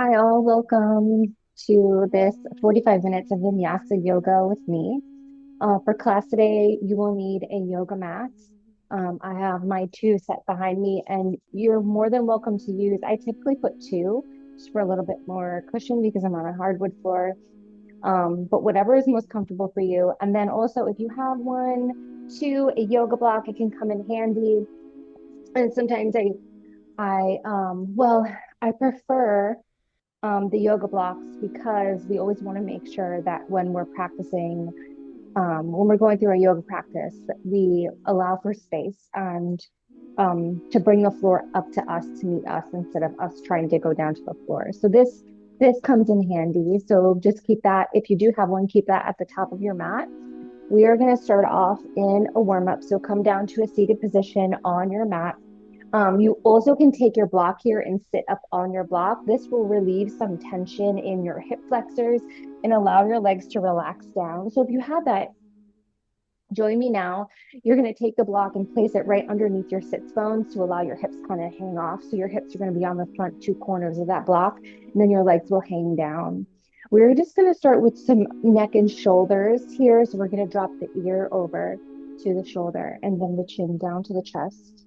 Hi, all. Welcome to this 45 minutes of Vinyasa yoga with me. For class today, you will need a yoga mat. I have my two set behind me, and you're more than welcome to use. I typically put two just for a little bit more cushion because I'm on a hardwood floor. But whatever is most comfortable for you. And then also, if you have one, two, a yoga block, it can come in handy. And sometimes well, I prefer the yoga blocks because we always want to make sure that when we're practicing, when we're going through our yoga practice, that we allow for space and to bring the floor up to us to meet us instead of us trying to go down to the floor. So this comes in handy. So just keep that, if you do have one, keep that at the top of your mat. We are going to start off in a warm up. So come down to a seated position on your mat. You also can take your block here and sit up on your block. This will relieve some tension in your hip flexors and allow your legs to relax down. So if you have that, join me now. You're going to take the block and place it right underneath your sits bones to allow your hips kind of hang off. So your hips are going to be on the front two corners of that block, and then your legs will hang down. We're just going to start with some neck and shoulders here. So we're going to drop the ear over to the shoulder and then the chin down to the chest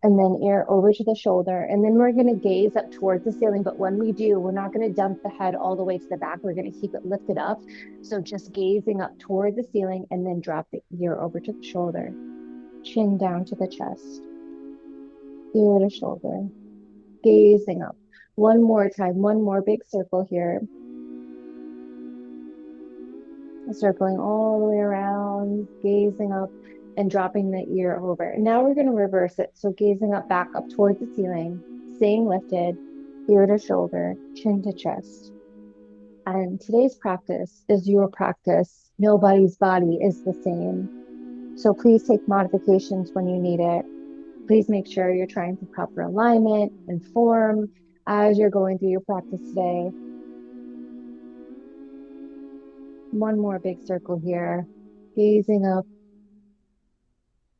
and then ear over to the shoulder. And then we're going to gaze up towards the ceiling. But when we do, we're not going to dump the head all the way to the back. We're going to keep it lifted up. So just gazing up toward the ceiling and then drop the ear over to the shoulder, chin down to the chest, ear to shoulder, gazing up. One more time, one more big circle here. Circling all the way around, gazing up and dropping the ear over. And now we're going to reverse it. So gazing up, back up towards the ceiling, staying lifted, ear to shoulder, chin to chest. And today's practice is your practice. Nobody's body is the same. So please take modifications when you need it. Please make sure you're trying for proper alignment and form as you're going through your practice today. One more big circle here, gazing up,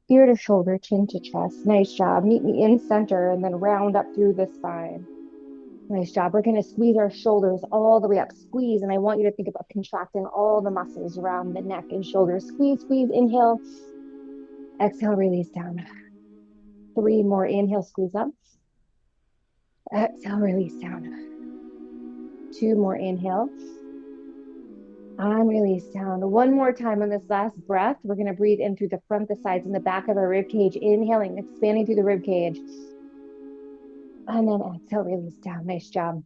ear to shoulder, chin to chest. Nice job. Meet me in center and then round up through the spine. Nice job. We're going to squeeze our shoulders all the way up. Squeeze. And I want you to think about contracting all the muscles around the neck and shoulders. Squeeze, squeeze. Inhale. Exhale, release down. Three more. Inhale, squeeze up. Exhale, release down. Two more. Inhale. And release down. One more time on this last breath. We're going to breathe in through the front, the sides, and the back of our rib cage. Inhaling, expanding through the rib cage. And then exhale, release down. Nice job.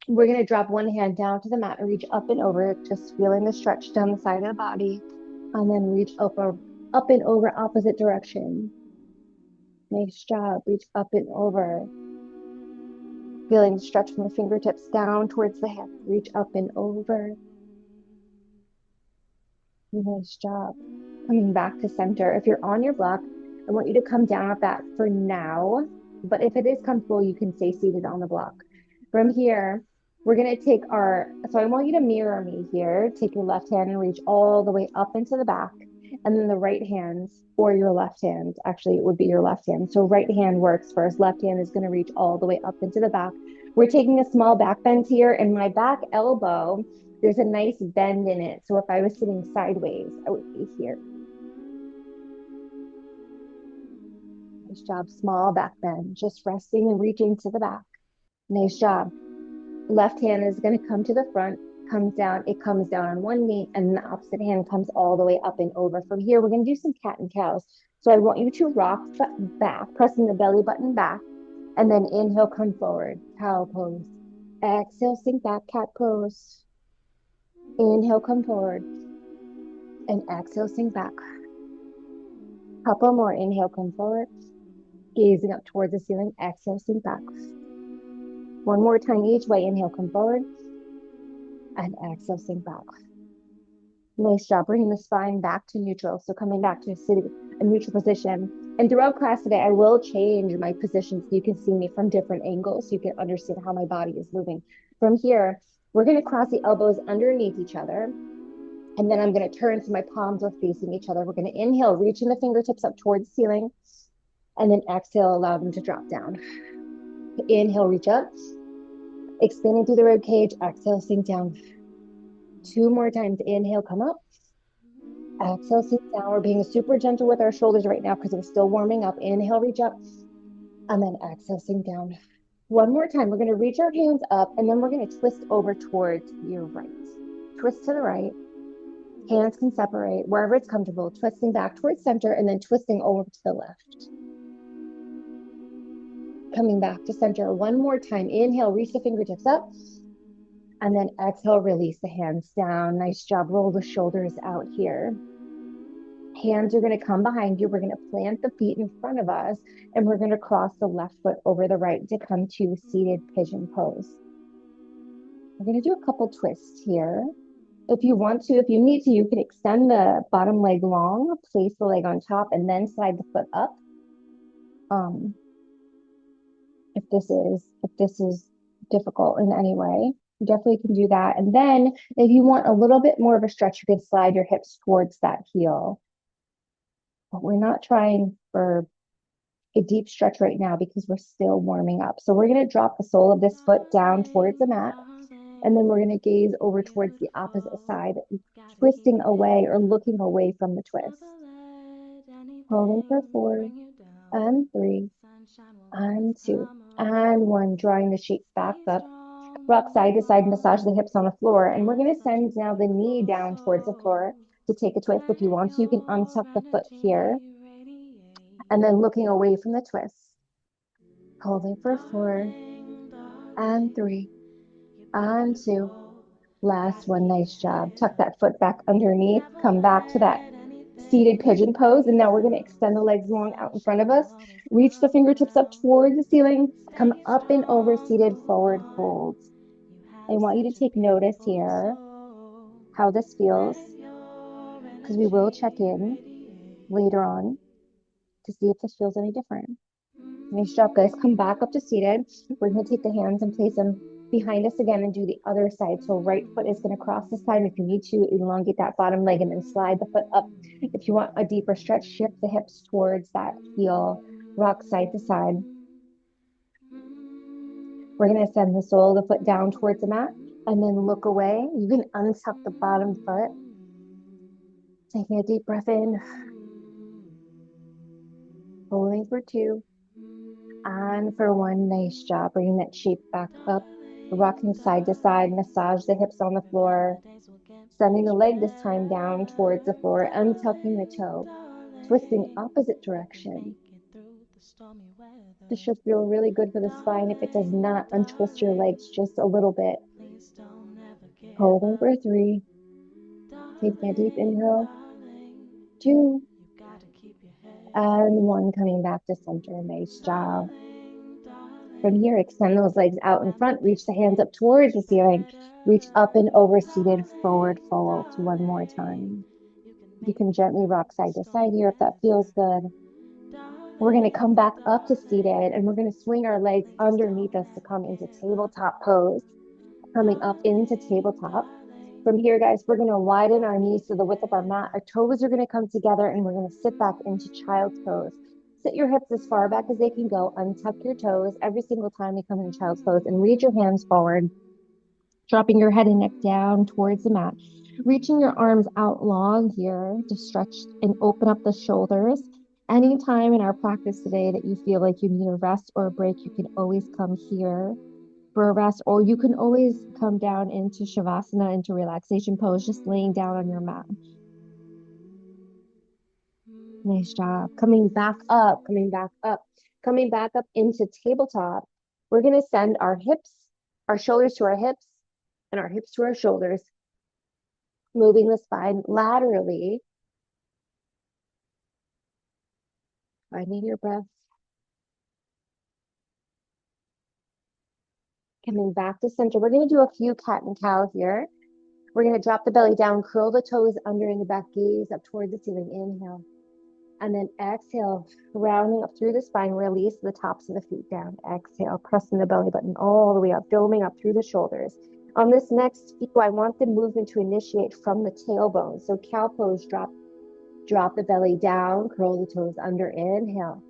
We're going to drop one hand down to the mat and reach up and over, just feeling the stretch down the side of the body. And then reach up and over opposite direction. Nice job. Reach up and over. Feeling the stretch from the fingertips down towards the hip. Reach up and over. Nice job. Coming back to center. If you're on your block, I want you to come down at that for now. But if it is comfortable, you can stay seated on the block. From here, we're going to take so I want you to mirror me here. Take your left hand and reach all the way up into the back. And then the right hand or your left hand, actually, it would be your left hand. So right hand works first. Left hand is going to reach all the way up into the back. We're taking a small back bend here, and my back elbow, there's a nice bend in it. So if I was sitting sideways, I would be here. Nice job. Small back bend, just resting and reaching to the back. Nice job. Left hand is going to come to the front, comes down. It comes down on one knee, and the opposite hand comes all the way up and over. From here, we're going to do some cat and cows. So I want you to rock back, pressing the belly button back, and then inhale, come forward, cow pose. Exhale, sink back, cat pose. Inhale, come forward, and exhale, sink back. Couple more. Inhale, come forward, gazing up towards the ceiling. Exhale, sink back. One more time each way. Inhale, come forward, and exhale, sink back. Nice job. Bringing the spine back to neutral. So coming back to a neutral position. And throughout class today, I will change my positions so you can see me from different angles so you can understand how my body is moving. From here, we're going to cross the elbows underneath each other. And then I'm going to turn so my palms are facing each other. We're going to inhale, reaching the fingertips up towards the ceiling. And then exhale, allow them to drop down. Inhale, reach up. Expanding through the rib cage. Exhale, sink down. 2 more times. Inhale, come up. Exhale, sink down. We're being super gentle with our shoulders right now because we're still warming up. Inhale, reach up. And then exhale, sink down. One more time. We're going to reach our hands up and then we're going to twist over towards your right. Twist to the right. Hands can separate wherever it's comfortable, twisting back towards center and then twisting over to the left. Coming back to center one more time. Inhale, reach the fingertips up. And then exhale, release the hands down. Nice job. Roll the shoulders out here. Hands are going to come behind you. We're going to plant the feet in front of us, and we're going to cross the left foot over the right to come to seated pigeon pose. We're going to do a couple twists here. If you want to, if you need to, you can extend the bottom leg long, place the leg on top, and then slide the foot up. If this is difficult in any way, you definitely can do that. And then if you want a little bit more of a stretch, you can slide your hips towards that heel. But we're not trying for a deep stretch right now because we're still warming up. So we're going to drop the sole of this foot down towards the mat. And then we're going to gaze over towards the opposite side, twisting away or looking away from the twist. Holding for 4 and 3 and 2 and 1, drawing the sheets back up. Rock side to side, massage the hips on the floor. And we're going to send now the knee down towards the floor to take a twist. If you want to, you can untuck the foot here. And then looking away from the twist. Holding for 4 and 3 and 2. Last one. Nice job. Tuck that foot back underneath. Come back to that seated pigeon pose. And now we're going to extend the legs long out in front of us. Reach the fingertips up towards the ceiling. Come up and over seated forward folds. I want you to take notice here how this feels, because we will check in later on to see if this feels any different. Nice job, guys. Come back up to seated. We're going to take the hands and place them behind us again and do the other side. So right foot is going to cross the side. If you need to, elongate that bottom leg and then slide the foot up. If you want a deeper stretch, shift the hips towards that heel, rock side to side. We're going to send the sole of the foot down towards the mat and then look away. You can untuck the bottom foot. Taking a deep breath in. Holding for 2. And for 1, nice job. Bringing that shape back up. Rocking side to side. Massage the hips on the floor. Sending the leg this time down towards the floor. Untucking the toe. Twisting opposite direction. This should feel really good for the spine. If it does not, untwist your legs just a little bit. Holding for 3. Taking a deep inhale. 2. And 1, coming back to center. Nice job. From here, extend those legs out in front. Reach the hands up towards the ceiling. Reach up and over seated forward folds one more time. You can gently rock side to side here if that feels good. We're going to come back up to seated and we're going to swing our legs underneath us to come into tabletop pose. Coming up into tabletop. From here, guys, we're going to widen our knees to the width of our mat. Our toes are going to come together and we're going to sit back into child's pose. Sit your hips as far back as they can go. Untuck your toes every single time you come into child's pose and reach your hands forward. Dropping your head and neck down towards the mat. Reaching your arms out long here to stretch and open up the shoulders. Anytime in our practice today that you feel like you need a rest or a break, you can always come here for a rest, or you can always come down into Shavasana, into relaxation pose, just laying down on your mat. Nice job. Coming back up, coming back up, coming back up into tabletop. We're going to send our hips, our shoulders to our hips, and our hips to our shoulders, moving the spine laterally. Finding your breath. Coming back to center. We're going to do a few cat and cow here. We're going to drop the belly down, curl the toes under in the back, gaze up toward the ceiling. Inhale. And then exhale, rounding up through the spine, release the tops of the feet down. Exhale, pressing the belly button all the way up, doming up through the shoulders. On this next few, I want the movement to initiate from the tailbone. So cow pose, drop the belly down, curl the toes under, inhale.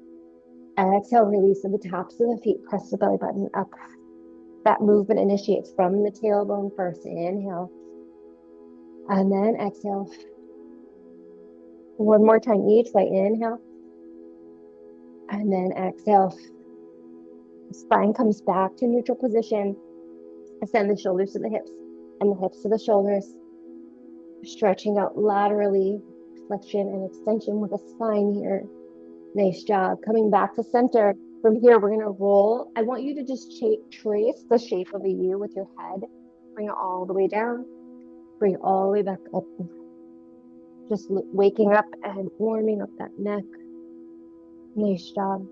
Exhale, release of the tops of the feet, press the belly button up. That movement initiates from the tailbone first. Inhale. And then exhale. One more time each way. Inhale. And then exhale. Spine comes back to neutral position. Send the shoulders to the hips and the hips to the shoulders. Stretching out laterally, flexion and extension with the spine here. Nice job. Coming back to center. From here, we're going to roll. I want you to just trace the shape of a U with your head. Bring it all the way down. Bring it all the way back up. Just waking up and warming up that neck. Nice job.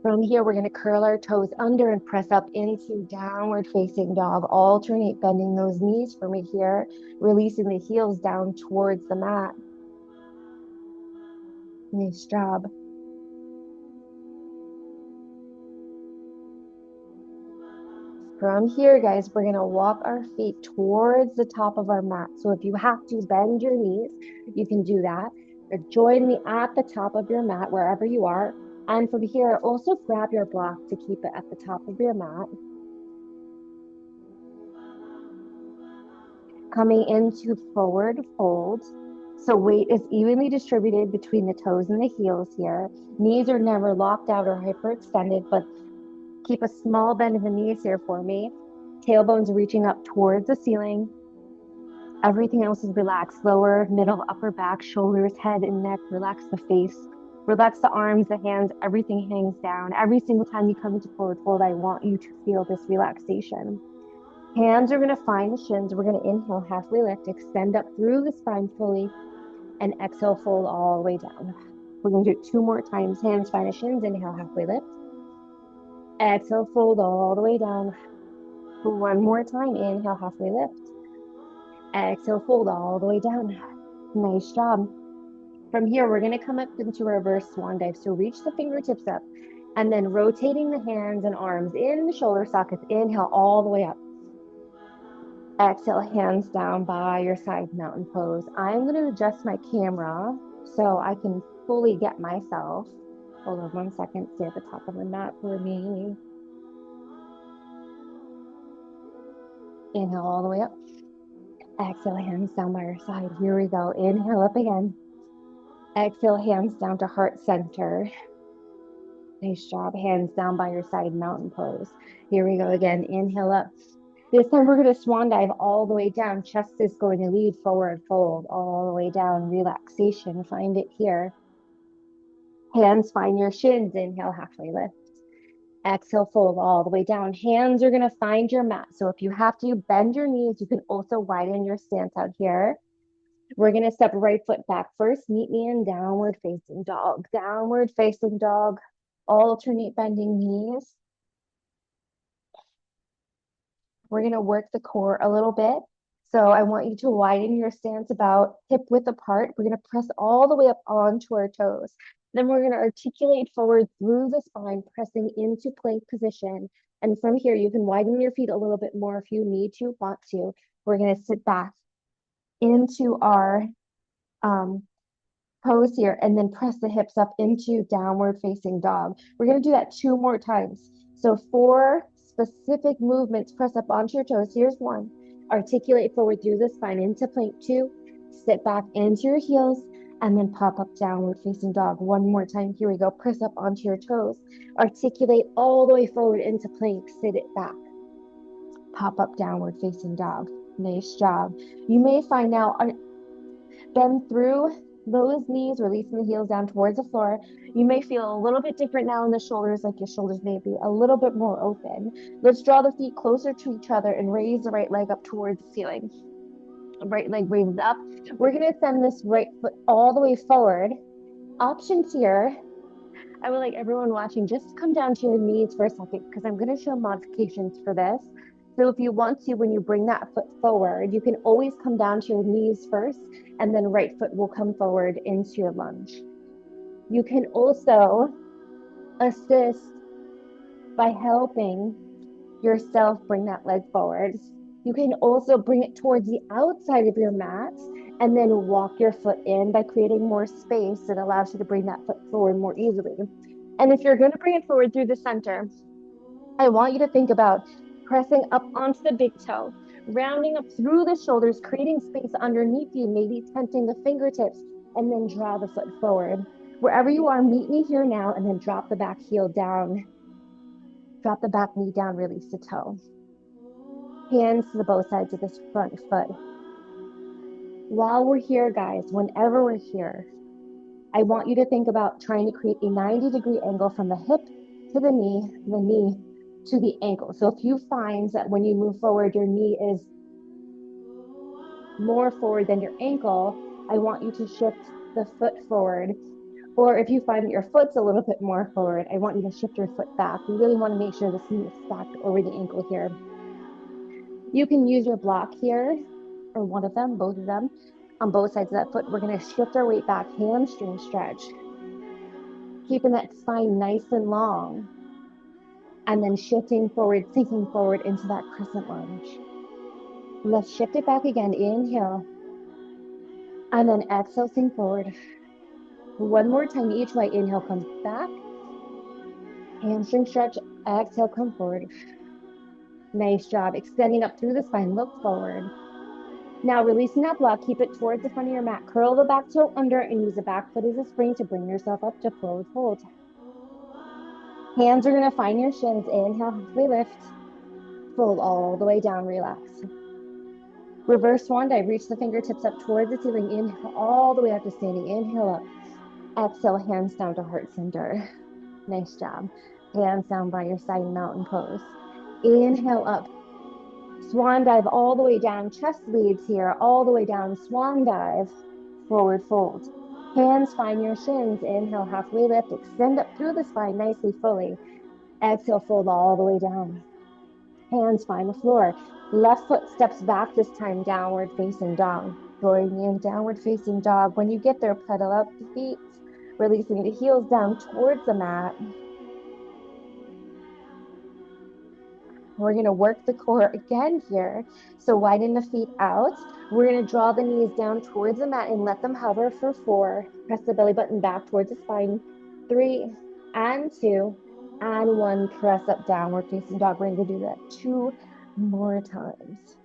From here, we're going to curl our toes under and press up into downward facing dog. Alternate bending those knees for me here, releasing the heels down towards the mat. Nice job. From here, guys, we're going to walk our feet towards the top of our mat. So if you have to bend your knees, you can do that. Or join me at the top of your mat, wherever you are. And from here, also grab your block to keep it at the top of your mat. Coming into forward fold. So weight is evenly distributed between the toes and the heels here. Knees are never locked out or hyperextended, but keep a small bend in the knees here for me. Tailbones reaching up towards the ceiling. Everything else is relaxed. Lower, middle, upper back, shoulders, head and neck. Relax the face. Relax the arms, the hands. Everything hangs down. Every single time you come into forward fold, I want you to feel this relaxation. Hands are going to find the shins. We're going to inhale, halfway lift, extend up through the spine fully, and exhale, fold all the way down. We're going to do it 2 more times. Hands find the shins. Inhale, halfway lift. Exhale, fold all the way down. 1 more time. Inhale, halfway lift. Exhale, fold all the way down. Nice job. From here, we're going to come up into reverse swan dive. So reach the fingertips up and then rotating the hands and arms in the shoulder sockets. Inhale all the way up. Exhale, hands down by your side, mountain pose. I'm going to adjust my camera so I can fully get myself. Hold on 1 second. Stay at the top of the mat for me. Inhale all the way up. Exhale, hands down by your side. Here we go. Inhale up again. Exhale, hands down to heart center. Nice job. Hands down by your side, mountain pose. Here we go again. Inhale up. This time we're going to swan dive all the way down. Chest is going to lead, forward fold all the way down. Relaxation. Find it here. Hands find your shins. Inhale, halfway lift. Exhale, fold all the way down. Hands are going to find your mat. So if you have to bend your knees, you can also widen your stance out here. We're going to step right foot back first. Meet me in downward facing dog. Downward facing dog. Alternate bending knees. We're going to work the core a little bit. So I want you to widen your stance about hip width apart. We're going to press all the way up onto our toes. Then we're going to articulate forward through the spine, pressing into plank position. And from here, you can widen your feet a little bit more if you need to, want to. We're going to sit back into our pose here and then press the hips up into downward facing dog. We're going to do that 2 more times. So 4 specific movements. Press up onto your toes. Here's 1. Articulate forward through the spine into plank. 2. Sit back into your heels and then pop up downward facing dog. 1 more time. Here we go. Press up onto your toes. Articulate all the way forward into plank. Sit it back. Pop up downward facing dog. Nice job. You may find now, bend through those knees, releasing the heels down towards the floor. You may feel a little bit different now in the shoulders, like your shoulders may be a little bit more open. Let's draw the feet closer to each other and raise the right leg up towards the ceiling. Right leg raises up. We're going to send this right foot all the way forward. Options here. I would like everyone watching just come down to your knees for a second because I'm going to show modifications for this. So if you want to, when you bring that foot forward, you can always come down to your knees first, and then right foot will come forward into your lunge. You can also assist by helping yourself bring that leg forward. You can also bring it towards the outside of your mat and then walk your foot in by creating more space that allows you to bring that foot forward more easily. And if you're going to bring it forward through the center, I want you to think about pressing up onto the big toe, rounding up through the shoulders, creating space underneath you, maybe tenting the fingertips, and then draw the foot forward. Wherever you are, meet me here now, and then drop the back heel down. Drop the back knee down, release the toe. Hands to the both sides of this front foot. While we're here, guys, whenever we're here, I want you to think about trying to create a 90-degree angle from the hip to the knee to the ankle. So if you find that when you move forward, your knee is more forward than your ankle, I want you to shift the foot forward. Or if you find that your foot's a little bit more forward, I want you to shift your foot back. We really want to make sure this knee is stacked over the ankle here. You can use your block here, or one of them, both of them, on both sides of that foot. We're going to shift our weight back, hamstring stretch, keeping that spine nice and long, and then shifting forward, sinking forward into that crescent lunge. Let's shift it back again. Inhale, and then exhale, sink forward. One more time each way. Inhale comes back, hamstring stretch, exhale, come forward. Nice job. Extending up through the spine, look forward. Now releasing that block, keep it towards the front of your mat. Curl the back toe under and use the back foot as a spring to bring yourself up to forward fold. Hands are going to find your shins. Inhale, halfway lift. Fold all the way down, relax. Reverse swan dive, reach the fingertips up towards the ceiling. Inhale all the way up to standing. Inhale up. Exhale, hands down to heart center. Nice job. Hands down by your side, mountain pose. Inhale up. Swan dive all the way down. Chest leads here, all the way down. Swan dive. Forward fold. Hands find your shins. Inhale, halfway lift. Extend up through the spine nicely, fully. Exhale, fold all the way down. Hands find the floor. Left foot steps back, this time downward facing dog. Going in, downward facing dog. When you get there, pedal up the feet, releasing the heels down towards the mat. We're going to work the core again here. So widen the feet out. We're going to draw the knees down towards the mat and let them hover for 4. Press the belly button back towards the spine. 3 and 2 and 1. Press up, downward facing dog. We're going to do that 2 more times.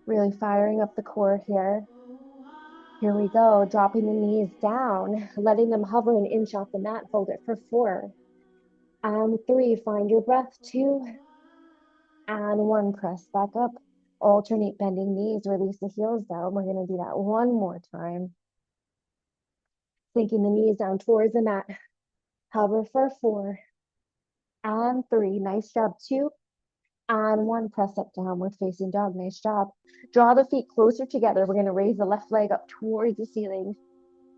Really firing up the core here. Here we go. Dropping the knees down, letting them hover an inch off the mat. Hold it for 4 and 3. Find your breath. 2 and 1. Press back up. Alternate bending knees. Release the heels down. We're going to do that 1 more time. Sinking the knees down towards the mat. Hover for 4 and 3. Nice job. 2 and 1. Press up, downward facing dog. Nice job. Draw the feet closer together. We're going to raise the left leg up towards the ceiling.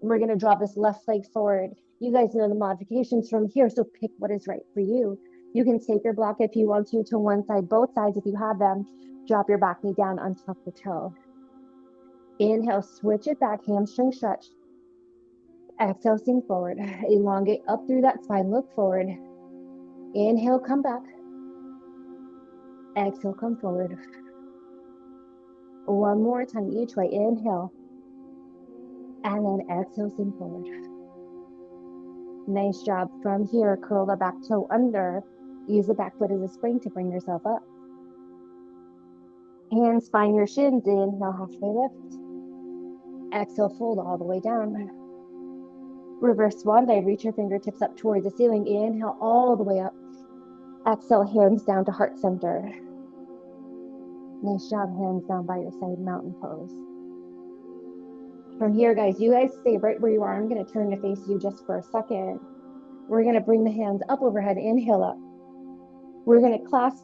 And we're going to draw this left leg forward. You guys know the modifications from here, so pick what is right for you. You can take your block if you want to one side, both sides if you have them. Drop your back knee down, untuck the toe. Inhale, switch it back, hamstring stretch. Exhale, sink forward. Elongate up through that spine, look forward. Inhale, come back. Exhale, come forward. 1 more time each way. Inhale. And then exhale, sink forward. Nice job. From here, curl the back toe under. Use the back foot as a spring to bring yourself up. Hands find your shins. Inhale, halfway lift. Exhale, fold all the way down. Reverse swan dive. Reach your fingertips up towards the ceiling. Inhale all the way up. Exhale, hands down to heart center. Nice job. Hands down by your side, mountain pose. From here, guys, you guys stay right where you are. I'm going to turn to face you just for a second. We're going to bring the hands up overhead. Inhale up. We're going to clasp.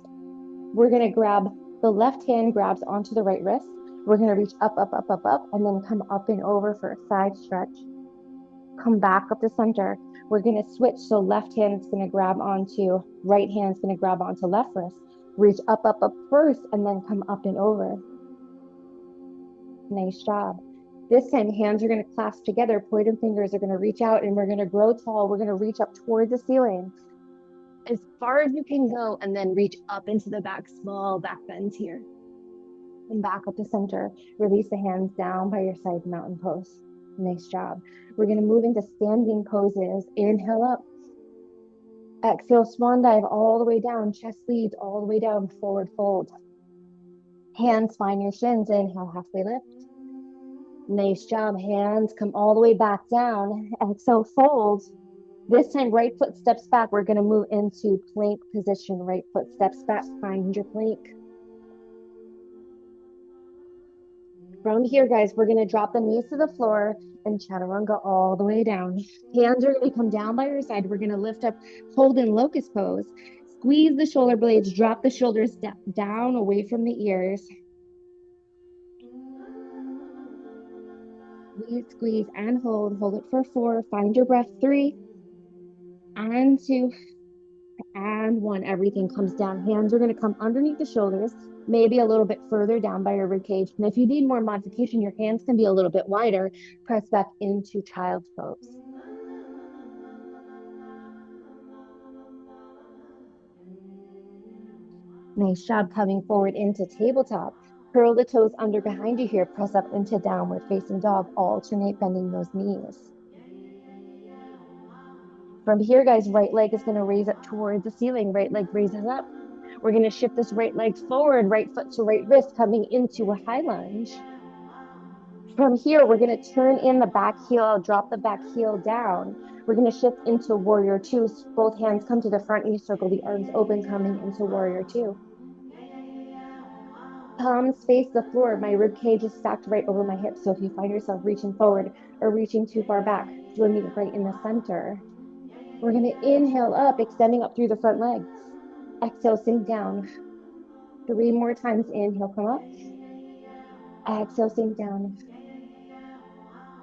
We're going to grab the left hand grabs onto the right wrist. We're going to reach up, up, up, up, up, and then come up and over for a side stretch. Come back up to center. We're going to switch. So left hand is going to grab onto, right hand is going to grab onto left wrist. Reach up, up, up first, and then come up and over. Nice job. This time, hands are going to clasp together. Pointed fingers are going to reach out, and we're going to grow tall. We're going to reach up towards the ceiling as far as you can go, and then reach up into the back, small back bends here. And back up to center. Release the hands down by your side, mountain pose. Nice job. We're going to move into standing poses. Inhale up. Exhale, swan dive all the way down, chest leads all the way down, forward fold. Hands find your shins, inhale, halfway lift. Nice job, hands come all the way back down. Exhale, fold. This time, right foot steps back. We're gonna move into plank position. Right foot steps back, find your plank. From here, guys, we're gonna drop the knees to the floor and chaturanga all the way down. Hands are gonna come down by your side. We're gonna lift up, hold in locust pose. Squeeze the shoulder blades, drop the shoulders down away from the ears. Squeeze, squeeze, and hold. Hold it for 4. Find your breath. 3 and 2 and 1. Everything comes down. Hands are going to come underneath the shoulders, maybe a little bit further down by your rib cage. And if you need more modification, your hands can be a little bit wider. Press back into child's pose. Nice job coming forward into tabletop. Curl the toes under behind you here. Press up into downward facing dog. Alternate bending those knees. From here, guys, right leg is going to raise up towards the ceiling. Right leg raises up. We're going to shift this right leg forward, right foot to right wrist, coming into a high lunge. From here, we're going to turn in the back heel, drop the back heel down. We're going to shift into warrior 2. Both hands come to the front knee circle, the arms open, coming into warrior 2. Palms face the floor. My rib cage is stacked right over my hips. So if you find yourself reaching forward or reaching too far back, join me right in the center. We're going to inhale up, extending up through the front legs. Exhale, sink down. 3 more times. Inhale, come up. Exhale, sink down.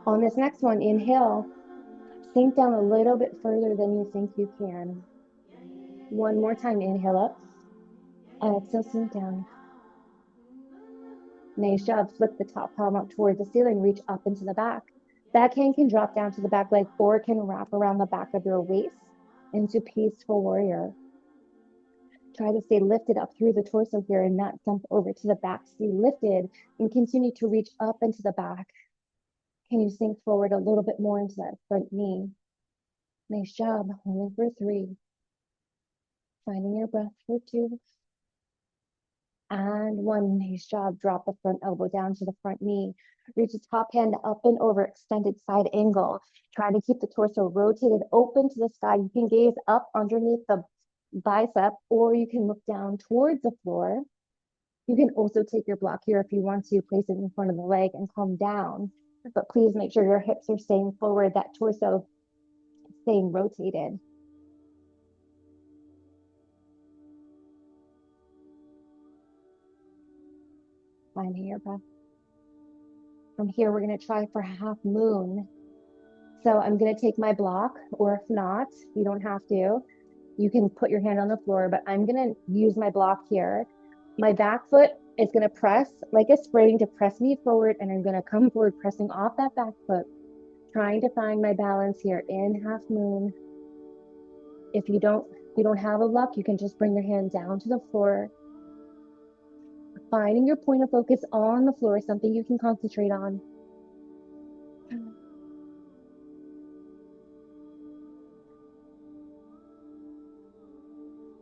On this next one, inhale, sink down a little bit further than you think you can. 1 more time. Inhale up. Exhale, sink down. Nice job. Flip the top palm up towards the ceiling. Reach up into the back. Backhand can drop down to the back leg or can wrap around the back of your waist into peaceful warrior. Try to stay lifted up through the torso here and not dump over to the back. Stay lifted and continue to reach up into the back. Can you sink forward a little bit more into that front knee? Nice job. Holding for 3. Finding your breath for 2. And 1. Nice job. Drop the front elbow down to the front knee. Reach the top hand up and over, extended side angle. Try to keep the torso rotated open to the sky. You can gaze up underneath the bicep, or you can look down towards the floor. You can also take your block here if you want to, place it in front of the leg and come down. But please make sure your hips are staying forward, that torso staying rotated. Finding your breath. From here, we're going to try for half moon. So I'm going to take my block, or if not, you don't have to. You can put your hand on the floor, but I'm going to use my block here. My back foot is going to press like a spring to press me forward, and I'm going to come forward, pressing off that back foot, trying to find my balance here in half moon. If you don't have a block, you can just bring your hand down to the floor. Finding your point of focus on the floor, something you can concentrate on.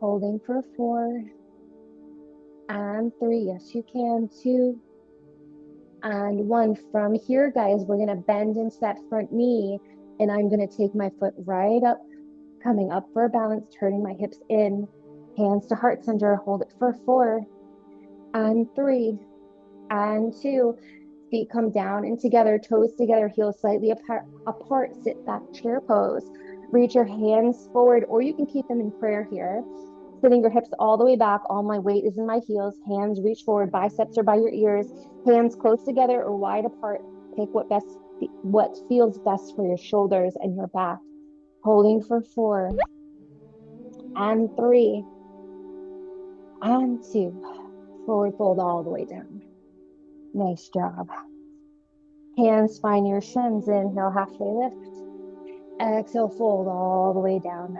Holding for 4 and 3. Yes, you can. 2 and 1. From here, guys, we're going to bend into that front knee, and I'm going to take my foot right up, coming up for a balance, turning my hips in, hands to heart center. Hold it for 4 and 3 and 2. Feet come down and together, toes together, heels slightly apart. Sit back, chair pose. Reach your hands forward, or you can keep them in prayer here. Sitting your hips all the way back. All my weight is in my heels. Hands reach forward. Biceps are by your ears. Hands close together or wide apart. Pick what feels best for your shoulders and your back. Holding for 4 and 3 and 2. Forward fold all the way down. Nice job. Hands find your shins. Inhale, halfway lift. Exhale, fold all the way down.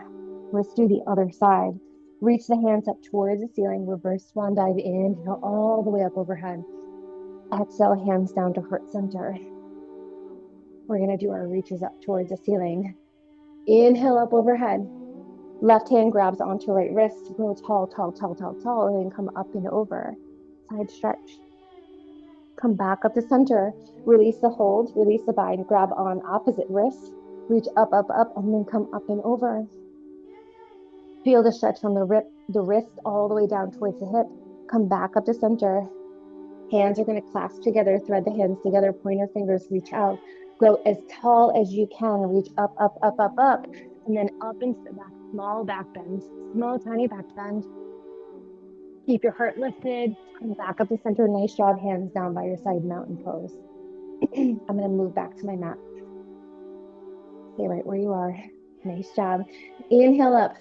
Let's do the other side. Reach the hands up towards the ceiling. Reverse swan dive. Inhale all the way up overhead. Exhale, hands down to heart center. We're going to do our reaches up towards the ceiling. Inhale up overhead. Left hand grabs onto right wrist, grow tall, tall, tall, tall, tall, and then come up and over. Side stretch. Come back up to center. Release the hold, release the bind, grab on opposite wrist, reach up, up, up, and then come up and over. Feel the stretch from the wrist all the way down towards the hip. Come back up to center. Hands are going to clasp together, thread the hands together, pointer fingers reach out. Grow as tall as you can, reach up, up, up, up, up, and then up into the back, small back bend, small, tiny back bend. Keep your heart lifted, come back up to center, nice job, hands down by your side, mountain pose. I'm going to move back to my mat. Stay right where you are. Nice job. Inhale up.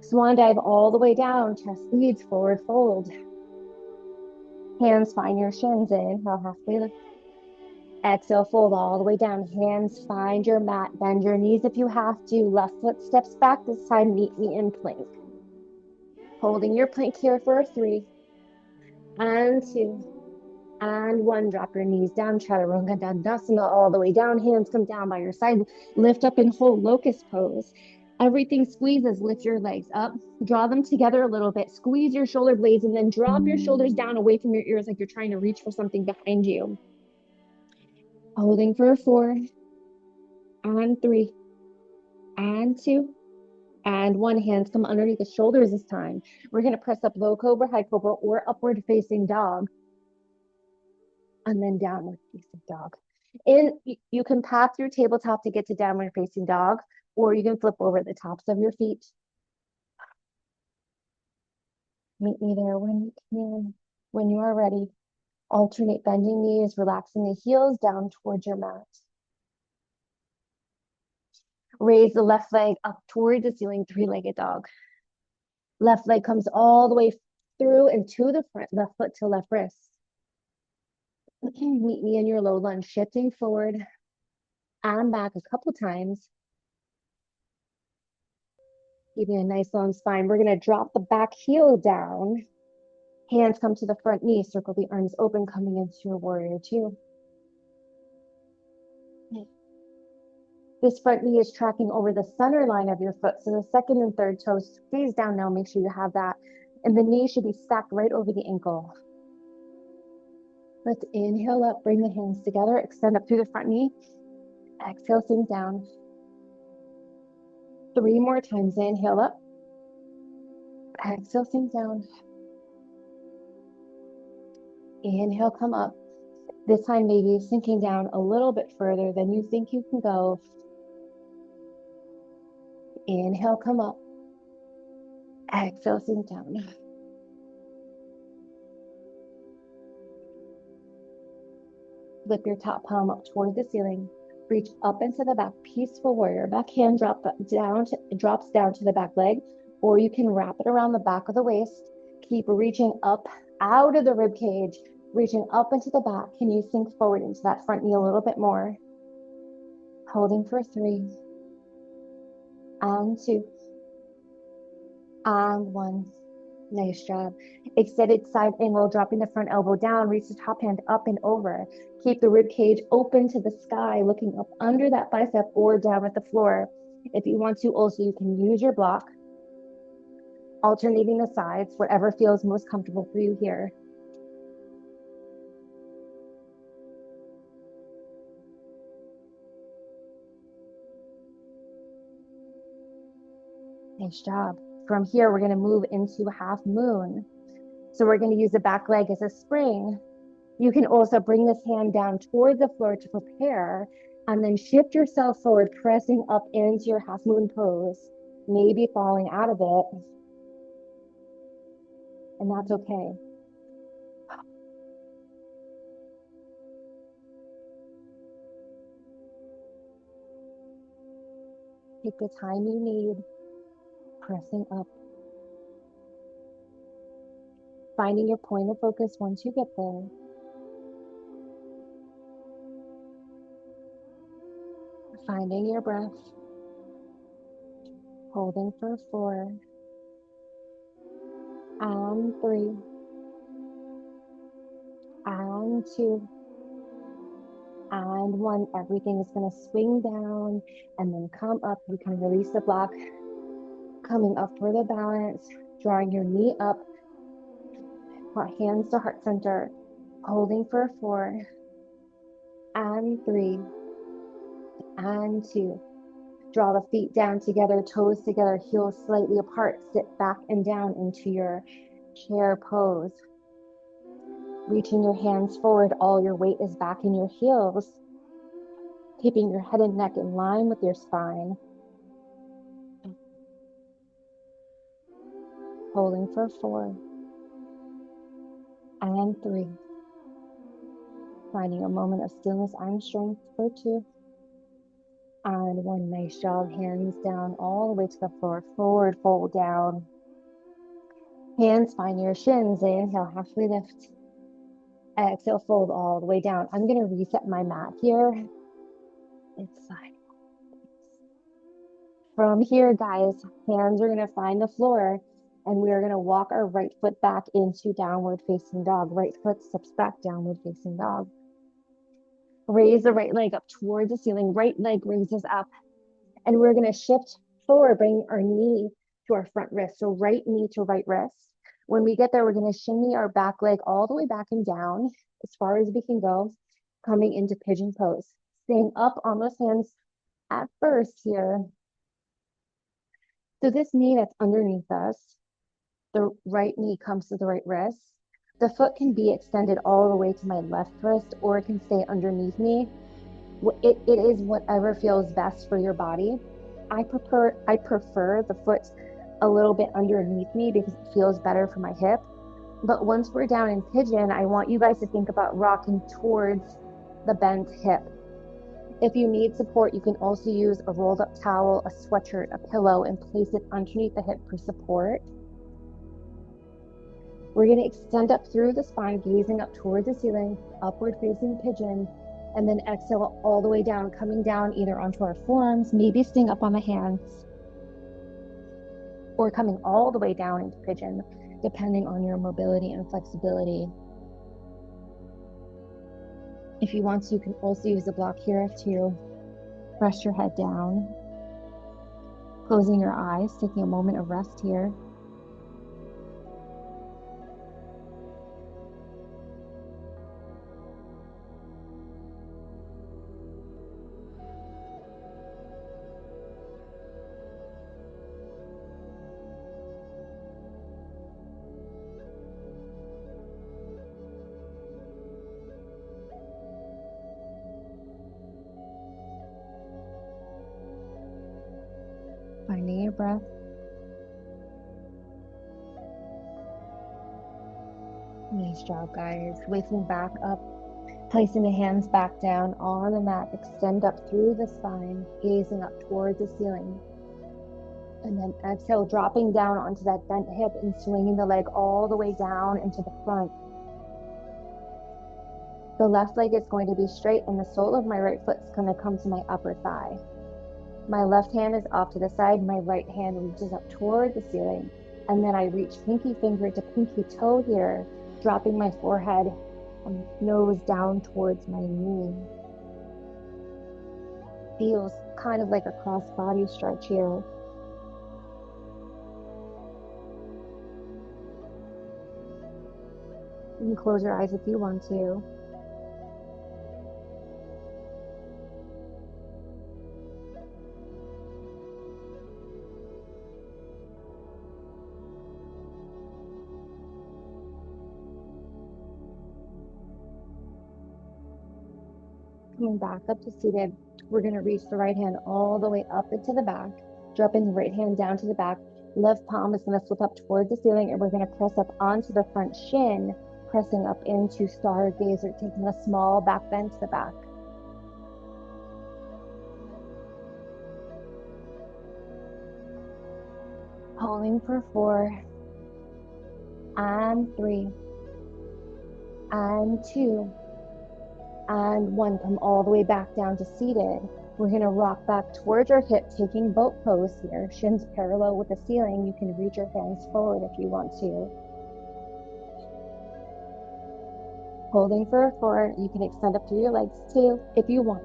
Swan dive all the way down. Chest leads, forward fold. Hands find your shins. Inhale, halfway lift. Exhale, fold all the way down. Hands find your mat. Bend your knees if you have to. Left foot steps back. This time, meet me in plank. Holding your plank here for 3 and 2 and 1. Drop your knees down. Chaturanga Dandasana all the way down. Hands come down by your side. Lift up and hold locust pose. Everything squeezes. Lift your legs up. Draw them together a little bit. Squeeze your shoulder blades and then drop your shoulders down away from your ears like you're trying to reach for something behind you. Holding for 4 and 3 and 2 and 1. Hands come underneath the shoulders this time. We're going to press up low cobra, high cobra, or upward facing dog. And then downward facing dog. You can path through tabletop to get to downward facing dog, or you can flip over the tops of your feet. Meet me there when you can. When you are ready, alternate bending knees, relaxing the heels down towards your mat. Raise the left leg up towards the ceiling, 3-legged dog. Left leg comes all the way through and to the front, left foot to left wrist. Meet me in your low lunge, shifting forward and back a couple times. Keeping a nice long spine. We're going to drop the back heel down. Hands come to the front knee. Circle the arms open, coming into your warrior 2. This front knee is tracking over the center line of your foot. So the second and third toes squeeze down now. Make sure you have that. And the knee should be stacked right over the ankle. Let's inhale up, bring the hands together, extend up through the front knee. Exhale, sink down. 3 more times. Inhale up. Exhale, sink down. Inhale, come up. This time, maybe sinking down a little bit further than you think you can go. Inhale, come up. Exhale, sink down. Flip your top palm up toward the ceiling. Reach up into the back, peaceful warrior. Back hand drops down to the back leg, or you can wrap it around the back of the waist. Keep reaching up out of the rib cage, reaching up into the back. Can you sink forward into that front knee a little bit more? Holding for 3 and 2 and 1. Nice job. Extended side angle, dropping the front elbow down, reach the top hand up and over. Keep the rib cage open to the sky, looking up under that bicep or down at the floor. If you want to, also, you can use your block, alternating the sides, whatever feels most comfortable for you here. Nice job. From here, we're going to move into half moon. So we're going to use the back leg as a spring. You can also bring this hand down toward the floor to prepare, and then shift yourself forward, pressing up into your half moon pose, maybe falling out of it, and that's okay. Take the time you need, pressing up. Finding your point of focus once you get there. Finding your breath. Holding for 4 and 3 and 2 and 1. Everything is going to swing down and then come up. You can release the block. Coming up for the balance, drawing your knee up, hands to heart center, holding for 4 and 3 and 2. Draw the feet down together, toes together, heels slightly apart. Sit back and down into your chair pose. Reaching your hands forward, all your weight is back in your heels. Keeping your head and neck in line with your spine. Holding for 4 and 3. Finding a moment of stillness and strength for 2. And 1. Nice job. Hands down all the way to the floor. Forward fold down. Hands find your shins. Inhale, halfway lift. Exhale, fold all the way down. I'm going to reset my mat here. It's fine. From here, guys, hands are going to find the floor, and we are going to walk our right foot back into downward facing dog. Right foot steps back, downward facing dog. Raise the right leg up towards the ceiling. Right leg raises up, and we're going to shift forward, bring our knee to our front wrist. So right knee to right wrist. When we get there, we're going to shimmy our back leg all the way back and down as far as we can go, coming into pigeon pose. Staying up on those hands at first here. So this knee that's underneath us, the right knee comes to the right wrist. The foot can be extended all the way to my left wrist, or it can stay underneath me. It is whatever feels best for your body. I prefer the foot a little bit underneath me because it feels better for my hip. But once we're down in pigeon, I want you guys to think about rocking towards the bent hip. If you need support, you can also use a rolled up towel, a sweatshirt, a pillow, and place it underneath the hip for support. We're going to extend up through the spine, gazing up towards the ceiling, upward facing pigeon, and then exhale all the way down, coming down either onto our forearms, maybe staying up on the hands, or coming all the way down into pigeon, depending on your mobility and flexibility. If you want to, you can also use the block here to press your head down, closing your eyes, taking a moment of rest here. Finding your breath. Nice job, guys. Waking back up, placing the hands back down on the mat. Extend up through the spine, gazing up towards the ceiling. And then exhale, dropping down onto that bent hip and swinging the leg all the way down into the front. The left leg is going to be straight, and the sole of my right foot is going to come to my upper thigh. My left hand is off to the side. My right hand reaches up toward the ceiling. And then I reach pinky finger to pinky toe here, dropping my forehead and nose down towards my knee. Feels kind of like a cross body stretch here. You can close your eyes if you want to. Coming back up to seated, we're going to reach the right hand all the way up into the back, dropping the right hand down to the back. Left palm is going to flip up towards the ceiling, and we're going to press up onto the front shin, pressing up into stargazer, taking a small back bend to the back. Holding for 4 and 3 and 2 and 1. Come all the way back down to seated. We're going to rock back towards our hip, taking boat pose here. Shins parallel with the ceiling. You can reach your hands forward if you want to. Holding for 4. You can extend up through your legs too if you want.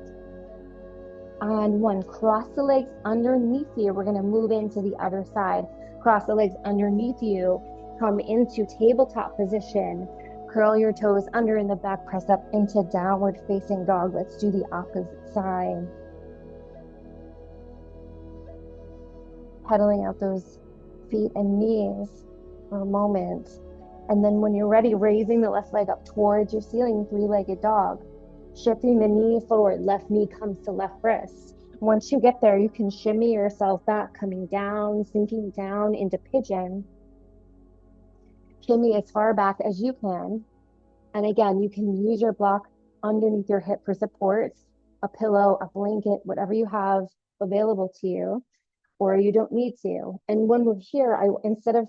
And one, cross the legs underneath you. We're going to move into the other side. Cross the legs underneath you. Come into tabletop position. Curl your toes under in the back. Press up into downward facing dog. Let's do the opposite side. Pedaling out those feet and knees for a moment. And then when you're ready, raising the left leg up towards your ceiling, three-legged dog. Shifting the knee forward, left knee comes to left wrist. Once you get there, you can shimmy yourself back, coming down, sinking down into pigeon. Shimmy as far back as you can. And again, you can use your block underneath your hip for support, a pillow, a blanket, whatever you have available to you, or you don't need to. And when we're here, instead of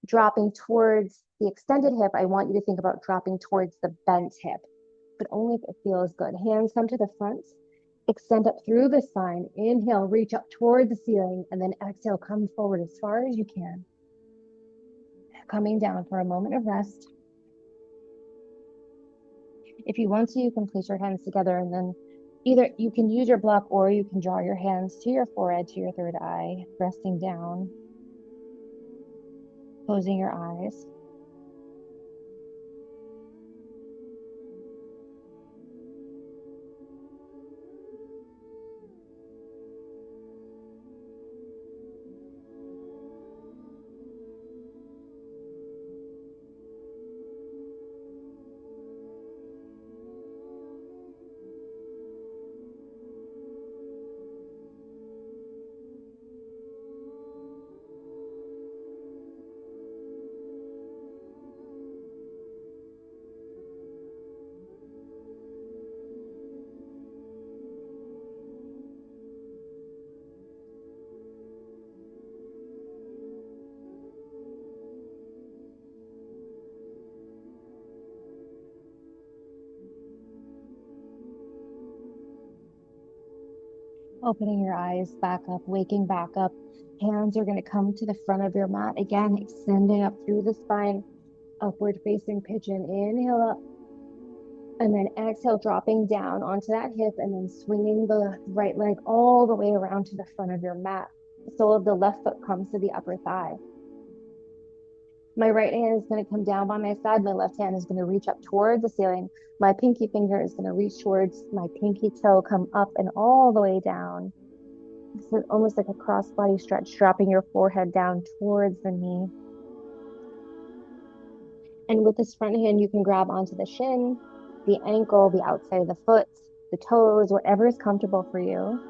dropping towards the extended hip, I want you to think about dropping towards the bent hip, but only if it feels good. Hands come to the front, extend up through the spine. Inhale, reach up toward the ceiling, and then exhale, come forward as far as you can. Coming down for a moment of rest. If you want to, you can place your hands together, and then either you can use your block or you can draw your hands to your forehead, to your third eye, resting down, closing your eyes. Opening your eyes back up, waking back up. Hands are going to come to the front of your mat. Again, extending up through the spine, upward facing pigeon. Inhale up. And then exhale, dropping down onto that hip and then swinging the right leg all the way around to the front of your mat. The sole of the left foot comes to the upper thigh. My right hand is going to come down by my side. My left hand is going to reach up towards the ceiling. My pinky finger is going to reach towards my pinky toe, come up and all the way down. This is almost like a cross body stretch, dropping your forehead down towards the knee. And with this front hand, you can grab onto the shin, the ankle, the outside of the foot, the toes, whatever is comfortable for you.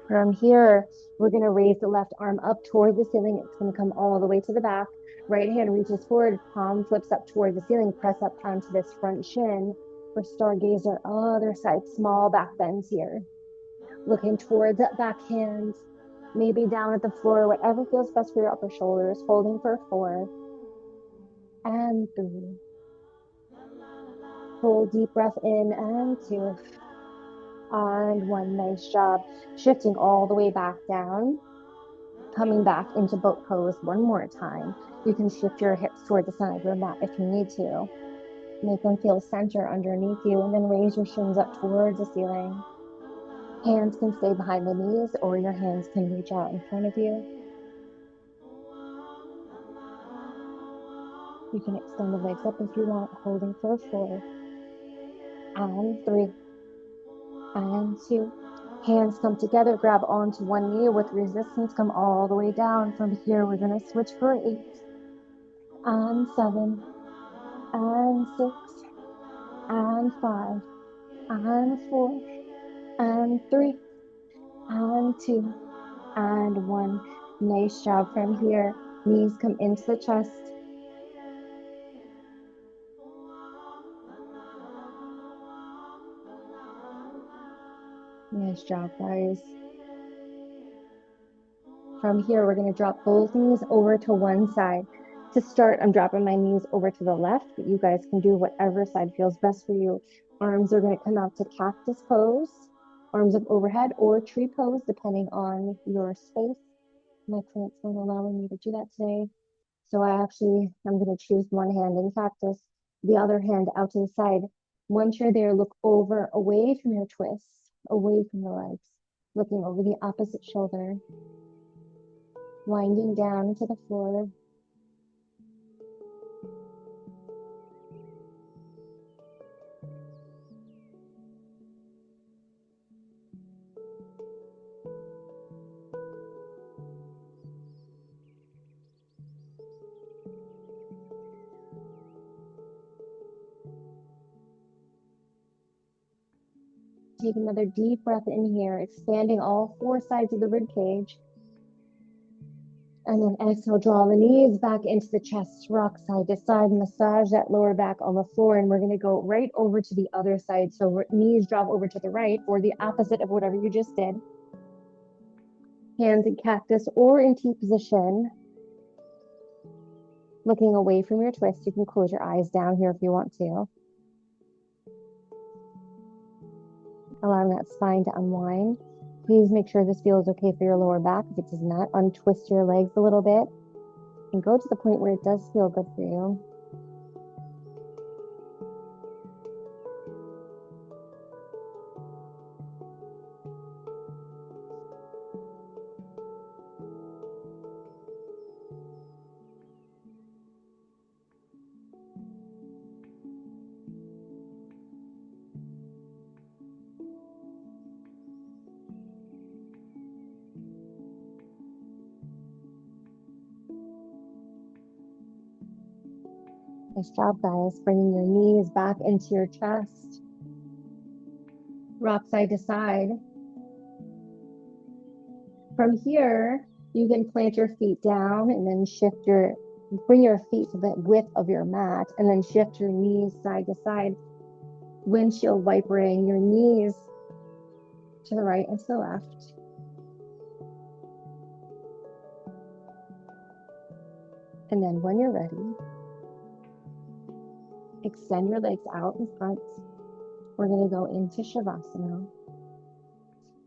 From here, we're going to raise the left arm up toward the ceiling. It's going to come all the way to the back. Right hand reaches forward, palm flips up toward the ceiling. Press up onto this front shin for stargazer. Other side, small back bends here. Looking towards that back hand, maybe down at the floor, whatever feels best for your upper shoulders. Holding for 4 and 3. Hold deep breath in and 2. And 1. Nice job. Shifting all the way back down. Coming back into boat pose one more time. You can shift your hips toward the center of your mat if you need to. Make them feel center underneath you, and then raise your shins up towards the ceiling. Hands can stay behind the knees, or your hands can reach out in front of you. You can extend the legs up if you want, holding for 4 and 3 and 2. Hands come together, grab onto one knee with resistance, come all the way down. From here, we're going to switch for 8 and 7 and 6 and 5 and 4 and 3 and 2 and 1. Nice job. From here, knees come into the chest. Nice job, guys. From here, we're going to drop both knees over to one side. To start, I'm dropping my knees over to the left, but you guys can do whatever side feels best for you. Arms are going to come out to cactus pose, arms up overhead, or tree pose, depending on your space. My plant's not allowing me to do that today. So I'm going to choose one hand in cactus, the other hand out to the side. Once you're there, look over, away from your twists, away from the legs, looking over the opposite shoulder, winding down to the floor. Take another deep breath in here, expanding all four sides of the rib cage. And then exhale, draw the knees back into the chest, rock side to side, massage that lower back on the floor. And we're going to go right over to the other side. So knees drop over to the right, or the opposite of whatever you just did. Hands in cactus or in T position. Looking away from your twist. You can close your eyes down here if you want to. Allowing that spine to unwind. Please make sure this feels okay for your lower back. If it does not, untwist your legs a little bit and go to the point where it does feel good for you. Nice job, guys. Bringing your knees back into your chest. Rock side to side. From here, you can plant your feet down and then bring your feet to the width of your mat and then shift your knees side to side. Windshield wipering your knees to the right and to the left. And then when you're ready, extend your legs out in front. We're going to go into Shavasana.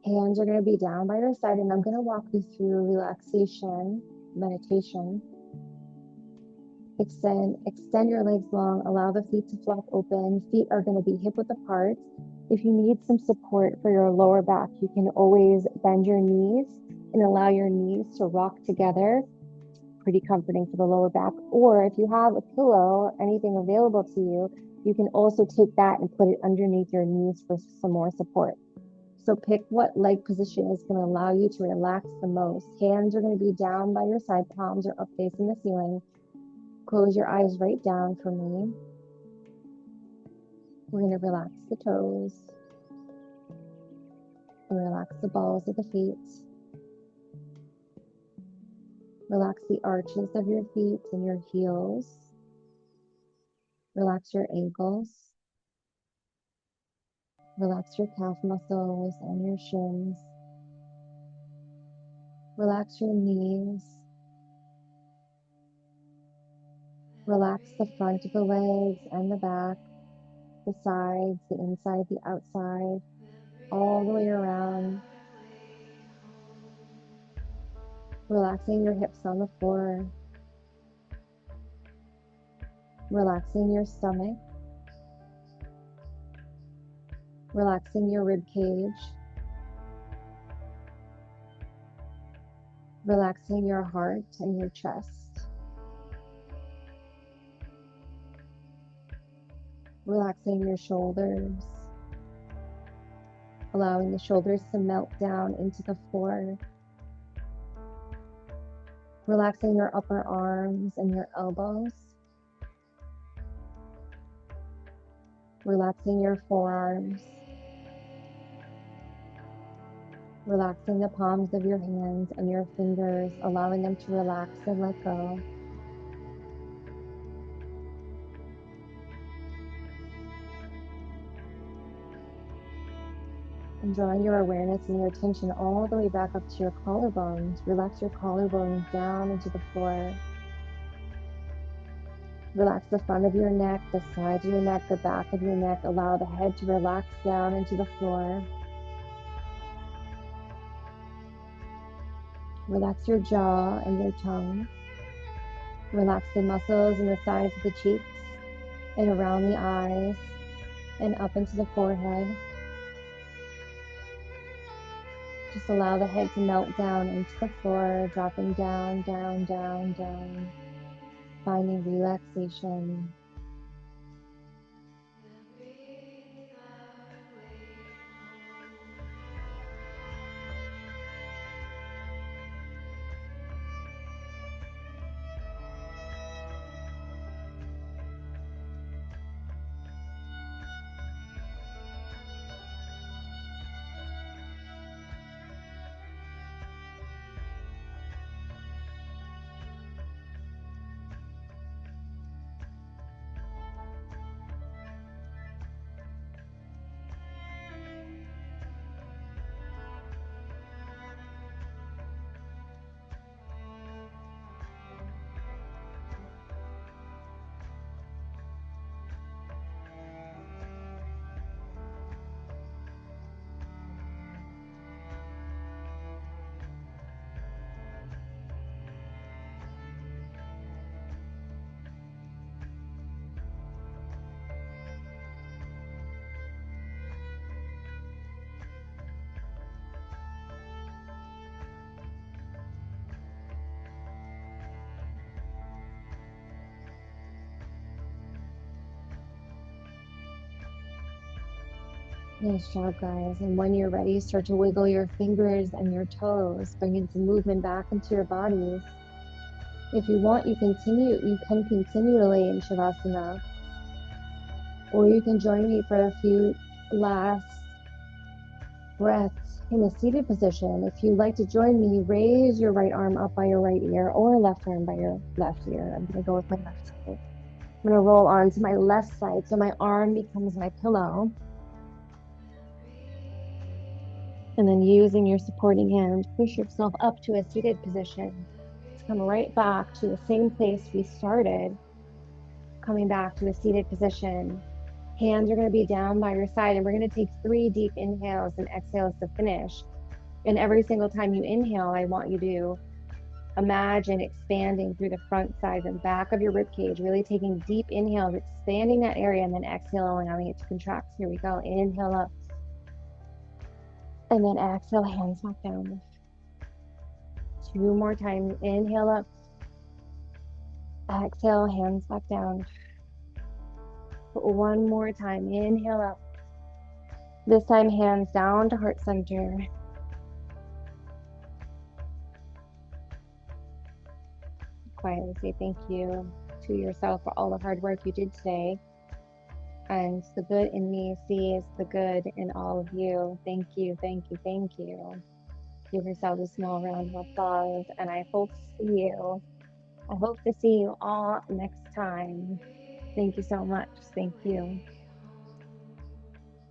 Hands are going to be down by your side, and I'm going to walk you through relaxation, meditation. Extend your legs long, allow the feet to flop open. Feet are going to be hip width apart. If you need some support for your lower back, you can always bend your knees and allow your knees to rock together. Pretty comforting for the lower back. Or if you have a pillow, anything available to you, you can also take that and put it underneath your knees for some more support. So pick what leg position is going to allow you to relax the most. Hands are going to be down by your side, palms are up facing the ceiling. Close your eyes right down for me. We're going to relax the toes. And relax the balls of the feet. Relax the arches of your feet and your heels. Relax your ankles. Relax your calf muscles and your shins. Relax your knees. Relax the front of the legs and the back, the sides, the inside, the outside, all the way around. Relaxing your hips on the floor. Relaxing your stomach. Relaxing your rib cage. Relaxing your heart and your chest. Relaxing your shoulders. Allowing the shoulders to melt down into the floor. Relaxing your upper arms and your elbows. Relaxing your forearms. Relaxing the palms of your hands and your fingers, allowing them to relax and let go. And drawing your awareness and your attention all the way back up to your collarbones. Relax your collarbones down into the floor. Relax the front of your neck, the sides of your neck, the back of your neck. Allow the head to relax down into the floor. Relax your jaw and your tongue. Relax the muscles in the sides of the cheeks and around the eyes and up into the forehead. Just allow the head to melt down into the floor, dropping down, down, down, down, finding relaxation. Nice job, guys. And when you're ready, start to wiggle your fingers and your toes, bringing some movement back into your bodies. If you want, you can continue to lay in Shavasana, or you can join me for a few last breaths in a seated position. If you'd like to join me, raise your right arm up by your right ear or left arm by your left ear. I'm going to go with my left side. I'm going to roll onto my left side so my arm becomes my pillow. And then using your supporting hand, push yourself up to a seated position. Let's come right back to the same place we started, coming back to a seated position. Hands are going to be down by your side, and we're going to take 3 deep inhales and exhales to finish. And every single time you inhale, I want you to imagine expanding through the front, sides, and back of your rib cage, really taking deep inhales, expanding that area, and then exhale, allowing it to contract. Here we go. Inhale up. And then exhale, hands back down. 2 more times. Inhale up. Exhale, hands back down. 1 more time. Inhale up. This time, hands down to heart center. Quietly say thank you to yourself for all the hard work you did today. And the good in me sees the good in all of you. Thank you, thank you, thank you. Give yourself a small round of applause, and I hope to see you all next time. Thank you so much. Thank you.